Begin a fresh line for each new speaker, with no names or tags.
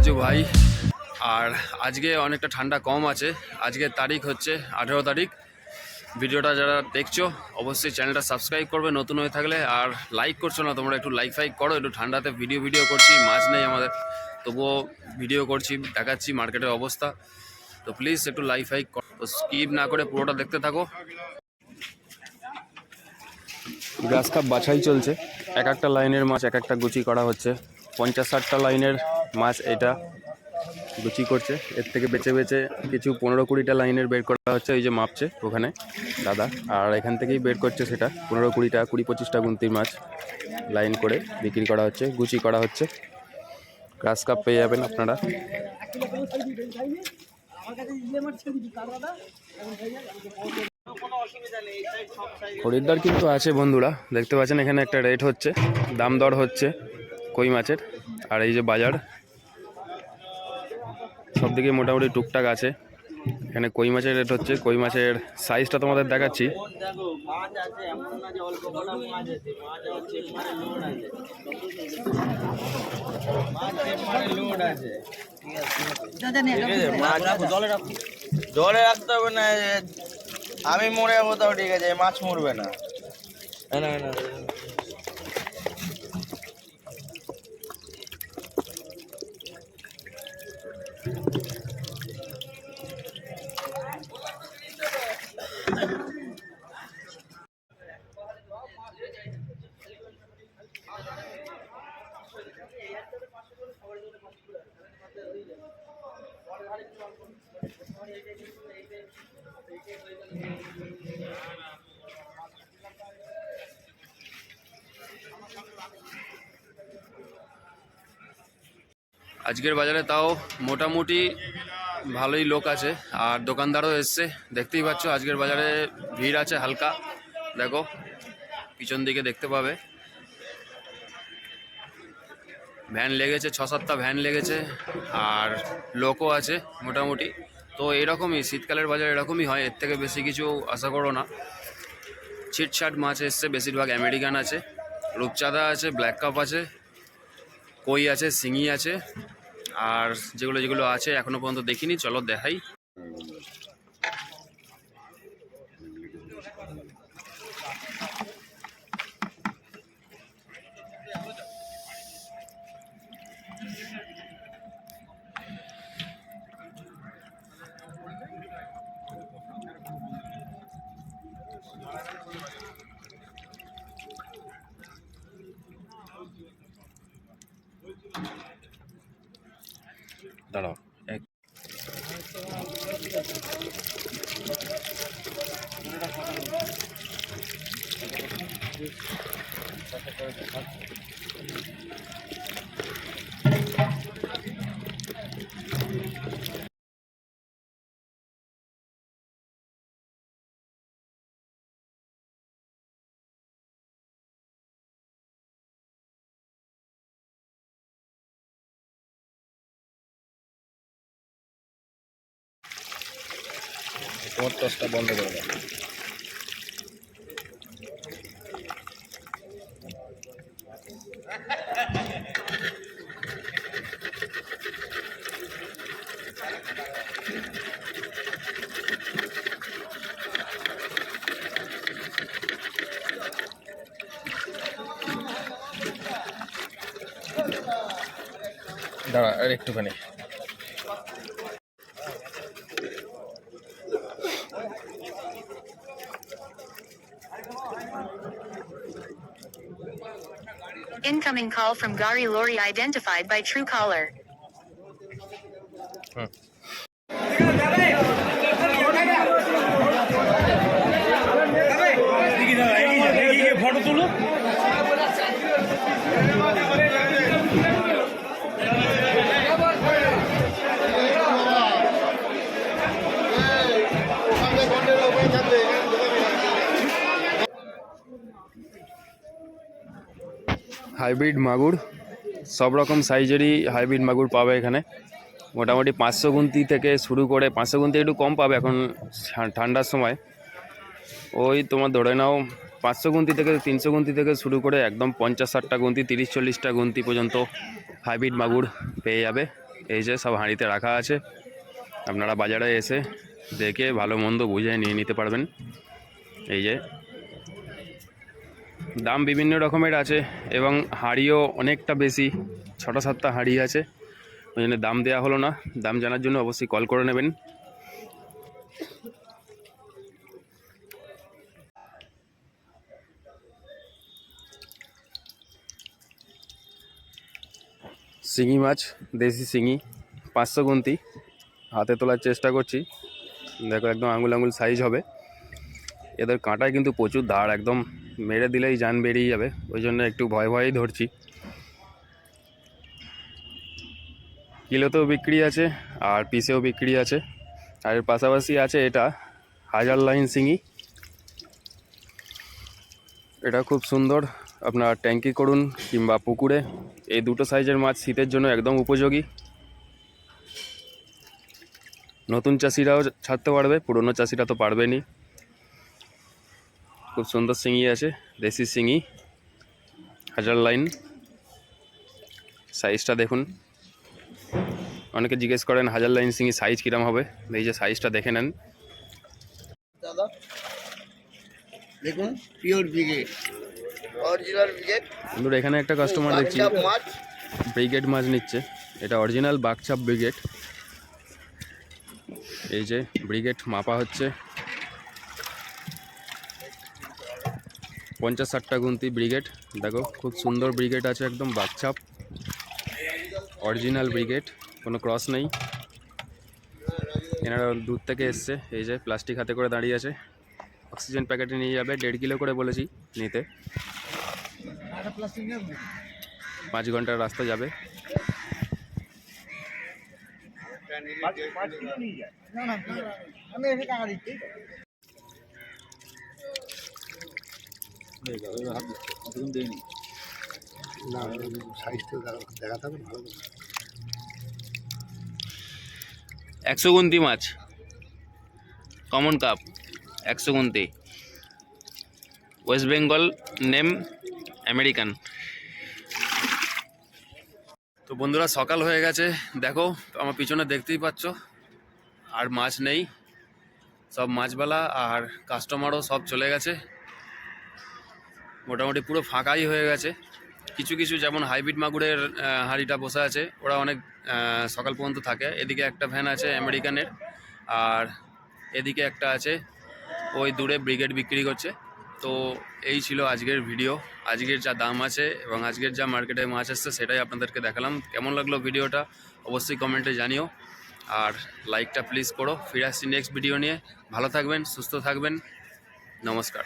কিছু ভাই। আর আজকে অনেকটা ঠান্ডা কম আছে। আজকের তারিখ হচ্ছে 18 তারিখ। ভিডিওটা যারা দেখছো অবশ্যই চ্যানেলটা সাবস্ক্রাইব করবে নতুন হয়ে থাকলে। আর লাইক করছো না তোমরা, একটু লাইক ফাইক করো। একটু ঠান্ডাতে ভিডিও করছি, মাছ নেই আমাদের, তবুও ভিডিও করছি, দেখাচ্ছি মার্কেটের অবস্থা। তো প্লিজ একটু লাইক ফাইক করো, তো স্কিপ না করে পুরোটা দেখতে থাকো। গ্রাস কাপ বাছাই চলছে, এক একটা লাইনের মাছ এক একটা গুচি করা হচ্ছে। 50-60টা লাইনের মাছ এটা গুচি করছে। এর থেকে বেছে বেছে কিছু 15-20টা লাইনের বের করা হচ্ছে। এই যে মাপছে ওখানে দাদা, আর এখান থেকেই বের করছে সেটা 15-20টা 20-25টা গুনতির মাছ লাইন করে বিক্রি করা হচ্ছে, গুচি করা হচ্ছে। গ্রাস কাপ পেয়ে যাবেন আপনারা। খরিদ্দার কিন্তু আছে বন্ধুরা, দেখতে পাচ্ছেন এখানে একটা রেট হচ্ছে, দাম দর হচ্ছে কই মাছের। আর এই যে বাজার সব দিকে মোটামুটি টুকটাক আছে। এখানে কই মাছের রেট হচ্ছে, কই মাছের সাইজটা তোমাদের দেখাচ্ছি।
জলে রাখতে হবে না, আমি মরে যাবো তাও ঠিক আছে, মাছ মরবে না।
আজকের বাজারে তাও মোটামুটি ভালোই লোক আছে, আর দোকানদারও এসছে। দেখতেই পাচ্ছ আজকের বাজারে ভিড় আছে হালকা। দেখো পিছন দিকে দেখতে পাবে ভ্যান লেগেছে, 6-7টা ভ্যান লেগেছে, আর লোকও আছে মোটামুটি। তো এরকমই শীতকালের বাজার এরকমই হয়, এর থেকে বেশি কিছু আশা করো না। ছিটছাট মাছ এসছে, বেশিরভাগ আমেরিকান আছে, রূপচাঁদা আছে, ব্ল্যাক কাপ আছে, কই আছে, শিঙি আছে। আর যেগুলো আছে এখনো পর্যন্ত দেখিনি, চলো দেখাই। দাঁড়াও এক তোমার টসটা বন্ধ করে দাও। দাঁড়া আর একটুখানি।
Incoming call from Gari Lori identified by Truecaller.
Photo তুলো।
হাইব্রিড মাগুর, সব রকম সাইজেরই হাইব্রিড মাগুর পাবে এখানে। মোটামুটি 500 গুনতি থেকে শুরু করে, 500 গুনতি একটু কম পাবে এখন ঠান্ডার সময়। ওই তোমার ধরে নাও 500 গুনতি থেকে 300 গুনতি থেকে শুরু করে একদম 50-60টা গুনতি, 30-40টা গুনতি পর্যন্ত হাইব্রিড মাগুর পেয়ে যাবে এই যে সব হাঁড়িতে রাখা আছে, আপনারা বাজারে এসে দেখে ভালো মন্দ বুঝে নিয়ে নিতে পারবেন। এই যে দাম বিভিন্ন রকমের আছে এবং হাঁড়িও অনেকটা বেশি, 6-7টা হাঁড়ি আছে, ওই জন্য দাম দেওয়া হলো না। দাম জানার জন্য অবশ্যই কল করে নেবেন। শিঙি মাছ, দেশি শিঙি 500 গুনতি, হাতে তোলার চেষ্টা করছি। দেখো একদম আঙুল আঙুল সাইজ হবে। এদের কাঁটায় কিন্তু প্রচুর ধার, একদম মেরে দিলেই জান বেরিয়ে যাবে, ওই জন্য একটু ভয় ভয়েই ধরছি। কিলোতেও বিক্রি আছে আর পিসেও বিক্রি আছে। আর এর পাশাপাশি আছে এটা হাজার লাইন শিঙি। এটা খুব সুন্দর, আপনার ট্যাঙ্কি করুন কিংবা পুকুরে, এই দুটো সাইজের মাছ শীতের জন্য একদম উপযোগী। নতুন চাষিরাও ছাড়তে পারবে, পুরনো চাষিরা তো পারবেনই। খুব সুন্দর শিঙি আছে, দেশি শিঙি, হাজার লাইন। সাইজটা দেখুন, অনেকে জিজ্ঞেস করেন হাজার লাইন শিঙি সাইজ কীরকম হবে, এই যে সাইজটা দেখে নেন।
দাদা দেখুন, পিওর ব্রিগেড, অরিজিনাল ব্রিগেড।
বন্ধুরা এখানে একটা কাস্টমার দেখছি
মাছ,
ব্রিগেড মাছ নিচ্ছে, এটা অরিজিনাল বাঘচাপ ব্রিগেড। এই যে ব্রিগেড মাপা হচ্ছে, 50-60টা গুনতি ব্রিগেড। দেখো খুব সুন্দর ব্রিগেড আছে, একদম বাঘচাপ অরিজিনাল ব্রিগেড, কোনো ক্রস নেই। এনারা দূর থেকে এসছে, এই যে প্লাস্টিক হাতে করে দাঁড়িয়ে আছে। অক্সিজেন প্যাকেটে নিয়ে যাবে, 1.5 কিলো করে বলেছি নিতে। 5 ঘন্টার রাস্তা যাবে।
একশো গুনতি মাছ, কমন কাপ 100 গুনতি, ওয়েস্ট বেঙ্গল, নেম আমেরিকান।
তো বন্ধুরা সকাল হয়ে গেছে, দেখো আমার পিছনে দেখতেই পাচ্ছ, আর মাছ নেই, সব মাছবালা আর কাস্টমারও সব চলে গেছে, মোটামুটি পুরো ফাঁকাই হয়ে গেছে। কিছু কিছু যেমন হাইব্রিড মাগুরের হাঁড়িটা বসে আছে, ওরা অনেক সকাল পর্যন্ত থাকে। এদিকে একটা ভ্যান আছে আমেরিকানের, আর এদিকে একটা আছে ওই দূরে ব্রিগেড বিক্রি করছে। তো এই ছিল আজকের ভিডিও, আজকের যা দাম আছে এবং আজকের যা মার্কেটে মাছ আসছে সেটাই আপনাদেরকে দেখালাম। কেমন লাগলো ভিডিওটা অবশ্যই কমেন্টে জানিও, আর লাইকটা প্লিজ করো। ফিরে আসছি নেক্সট ভিডিও নিয়ে। ভালো থাকবেন, সুস্থ থাকবেন, নমস্কার।